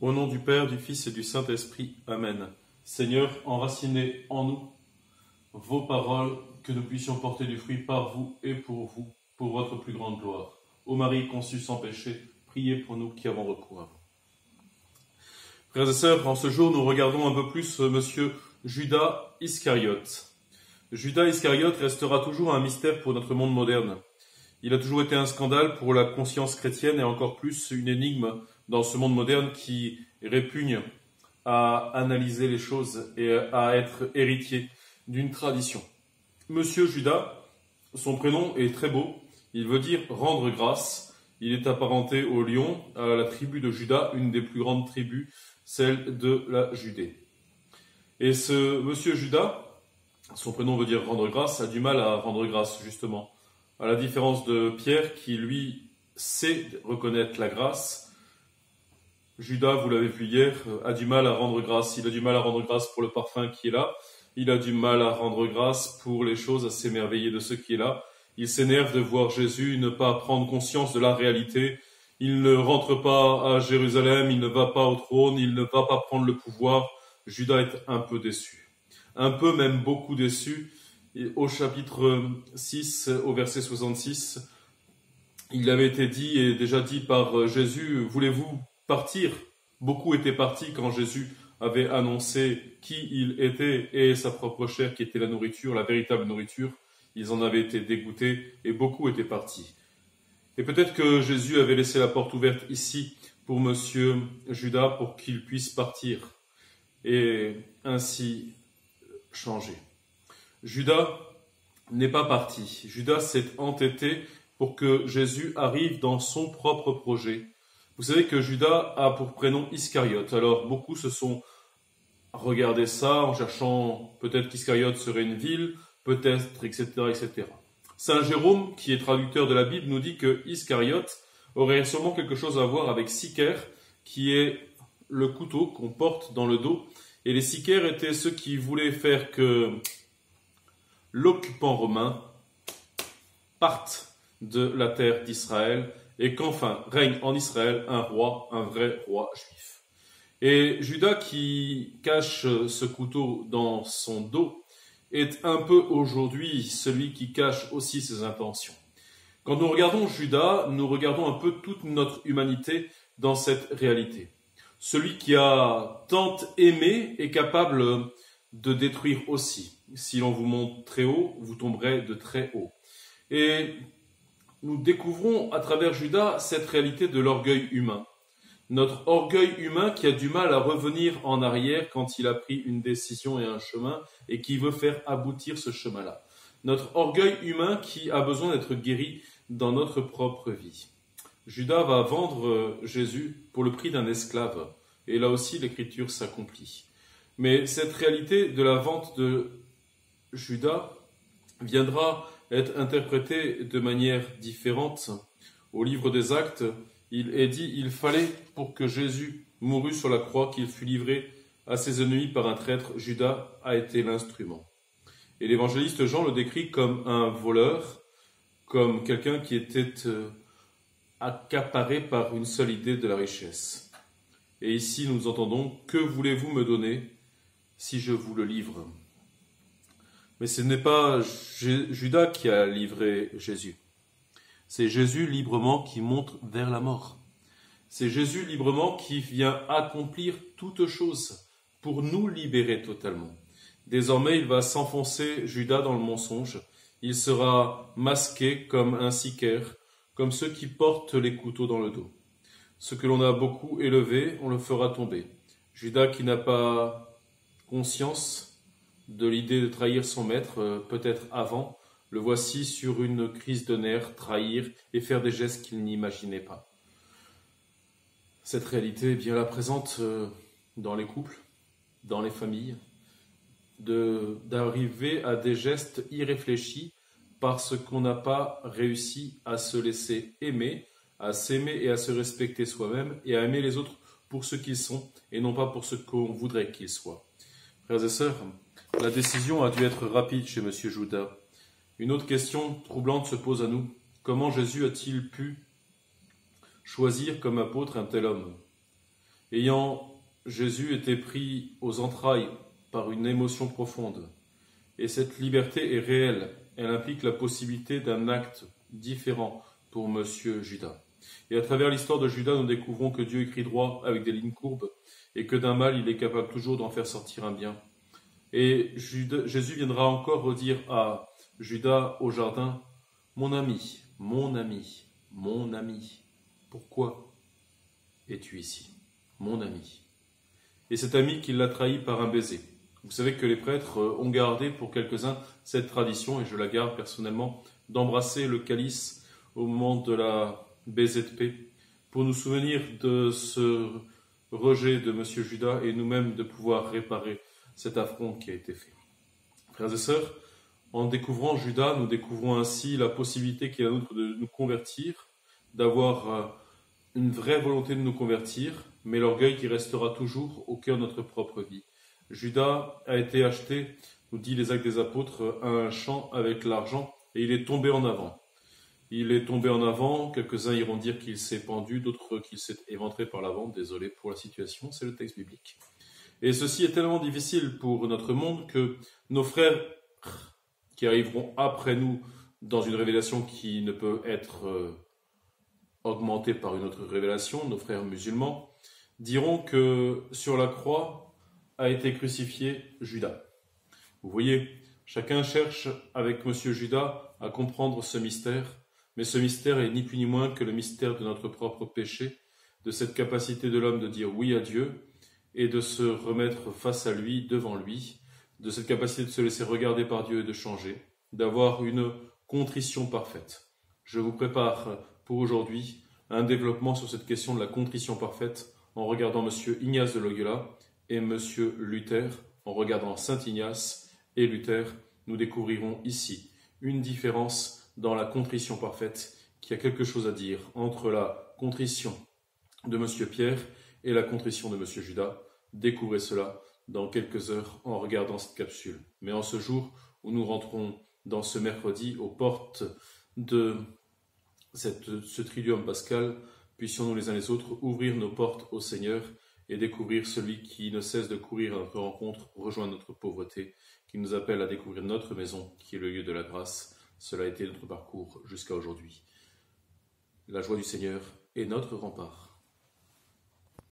Au nom du Père, du Fils et du Saint-Esprit. Amen. Seigneur, enracinez en nous vos paroles, que nous puissions porter du fruit par vous, pour votre plus grande gloire. Ô Marie conçue sans péché, priez pour nous qui avons recours à vous. Frères et sœurs, en ce jour, nous regardons un peu plus Monsieur Judas Iscariote. Judas Iscariote restera toujours un mystère pour notre monde moderne. Il a toujours été un scandale pour la conscience chrétienne et encore plus une énigme dans ce monde moderne qui répugne à analyser les choses et à être héritier d'une tradition. Monsieur Judas, son prénom est très beau, il veut dire rendre grâce. Il est apparenté au lion, à la tribu de Juda, une des plus grandes tribus, celle de la Judée. Et ce monsieur Judas, son prénom veut dire rendre grâce, a du mal à rendre grâce justement. À la différence de Pierre qui lui sait reconnaître la grâce, Judas, vous l'avez vu hier, a du mal à rendre grâce. Il a du mal à rendre grâce pour le parfum qui est là. Il a du mal à rendre grâce pour les choses, à s'émerveiller de ce qui est là. Il s'énerve de voir Jésus ne pas prendre conscience de la réalité. Il ne rentre pas à Jérusalem, il ne va pas au trône, il ne va pas prendre le pouvoir. Judas est un peu déçu. Un peu, même beaucoup déçu. Et au chapitre 6, au verset 66, il avait été dit et déjà dit par Jésus, « Voulez-vous partir ?» Beaucoup étaient partis quand Jésus avait annoncé qui il était et sa propre chair qui était la nourriture, la véritable nourriture. Ils en avaient été dégoûtés et beaucoup étaient partis. Et peut-être que Jésus avait laissé la porte ouverte ici pour monsieur Judas pour qu'il puisse partir et ainsi changer. Judas n'est pas parti. Judas s'est entêté pour que Jésus arrive dans son propre projet. Vous savez que Judas a pour prénom Iscariote. Alors beaucoup se sont regardé ça en cherchant peut-être qu'Iscariote serait une ville, peut-être, etc., etc. Saint Jérôme, qui est traducteur de la Bible, nous dit que Iscariote aurait sûrement quelque chose à voir avec sicaire, qui est le couteau qu'on porte dans le dos. Et les sicaires étaient ceux qui voulaient faire que l'occupant romain parte de la terre d'Israël et qu'enfin règne en Israël un roi, un vrai roi juif. Et Judas, qui cache ce couteau dans son dos, est un peu aujourd'hui celui qui cache aussi ses intentions. Quand nous regardons Judas, nous regardons un peu toute notre humanité dans cette réalité. Celui qui a tant aimé est capable de détruire aussi. Si l'on vous monte très haut, vous tomberez de très haut. Et nous découvrons à travers Judas cette réalité de l'orgueil humain. Notre orgueil humain qui a du mal à revenir en arrière quand il a pris une décision et un chemin et qui veut faire aboutir ce chemin-là. Notre orgueil humain qui a besoin d'être guéri dans notre propre vie. Judas va vendre Jésus pour le prix d'un esclave. Et là aussi, l'écriture s'accomplit. Mais cette réalité de la vente de Judas viendra être interprétée de manière différente. Au livre des Actes, il est dit, il fallait pour que Jésus mourût sur la croix, qu'il fût livré à ses ennemis par un traître. Judas a été l'instrument. Et l'évangéliste Jean le décrit comme un voleur, comme quelqu'un qui était accaparé par une seule idée de la richesse. Et ici, nous entendons « Que voulez-vous me donner si je vous le livre ?» Mais ce n'est pas Judas qui a livré Jésus. C'est Jésus librement qui monte vers la mort. C'est Jésus librement qui vient accomplir toute chose pour nous libérer totalement. Désormais, il va s'enfoncer Judas dans le mensonge. Il sera masqué comme un sicaire, comme ceux qui portent les couteaux dans le dos. Ce que l'on a beaucoup élevé, on le fera tomber. Judas qui n'a pas conscience de l'idée de trahir son maître, peut-être avant, le voici sur une crise de nerfs, trahir et faire des gestes qu'il n'imaginait pas. Cette réalité est bien là présente dans les couples, dans les familles, d'arriver à des gestes irréfléchis parce qu'on n'a pas réussi à se laisser aimer, à s'aimer et à se respecter soi-même et à aimer les autres pour ce qu'ils sont et non pas pour ce qu'on voudrait qu'ils soient. Frères et sœurs, la décision a dû être rapide chez M. Judas. Une autre question troublante se pose à nous. Comment Jésus a-t-il pu choisir comme apôtre un tel homme ? Ayant Jésus été pris aux entrailles par une émotion profonde, et cette liberté est réelle, elle implique la possibilité d'un acte différent pour Monsieur Judas. Et à travers l'histoire de Judas, nous découvrons que Dieu écrit droit avec des lignes courbes, et que d'un mal, il est capable toujours d'en faire sortir un bien. Et Jésus viendra encore redire à Judas au jardin, « Mon ami, mon ami, mon ami, pourquoi es-tu ici, mon ami ?» Et cet ami qui l'a trahi par un baiser. Vous savez que les prêtres ont gardé pour quelques-uns cette tradition, et je la garde personnellement, d'embrasser le calice au moment de la baiser de paix, pour nous souvenir de ce rejet de Monsieur Judas et nous-mêmes de pouvoir réparer cet affront qui a été fait. Frères et sœurs, en découvrant Judas, nous découvrons ainsi la possibilité qu'il y a la nôtre de nous convertir, d'avoir une vraie volonté de nous convertir, mais l'orgueil qui restera toujours au cœur de notre propre vie. Judas a été acheté, nous dit les Actes des Apôtres, à un champ avec l'argent, et il est tombé en avant. Il est tombé en avant, quelques-uns iront dire qu'il s'est pendu, d'autres qu'il s'est éventré par l'avant, désolé pour la situation, c'est le texte biblique. Et ceci est tellement difficile pour notre monde que nos frères qui arriveront après nous dans une révélation qui ne peut être augmentée par une autre révélation, nos frères musulmans, diront que sur la croix a été crucifié Judas. Vous voyez, chacun cherche avec Monsieur Judas à comprendre ce mystère, mais ce mystère est ni plus ni moins que le mystère de notre propre péché, de cette capacité de l'homme de dire oui à Dieu et de se remettre face à lui, devant lui, de cette capacité de se laisser regarder par Dieu et de changer, d'avoir une contrition parfaite. Je vous prépare pour aujourd'hui un développement sur cette question de la contrition parfaite en regardant Monsieur Ignace de Loyola et Monsieur Luther, en regardant Saint Ignace et Luther. Nous découvrirons ici une différence dans la contrition parfaite qui a quelque chose à dire entre la contrition de Monsieur Pierre et la contrition de Monsieur Judas. Découvrez cela dans quelques heures en regardant cette capsule. Mais en ce jour où nous rentrons dans ce mercredi aux portes de ce triduum pascal, puissions-nous les uns les autres ouvrir nos portes au Seigneur et découvrir celui qui ne cesse de courir à notre rencontre, rejoindre notre pauvreté, qui nous appelle à découvrir notre maison, qui est le lieu de la grâce. Cela a été notre parcours jusqu'à aujourd'hui. La joie du Seigneur est notre rempart.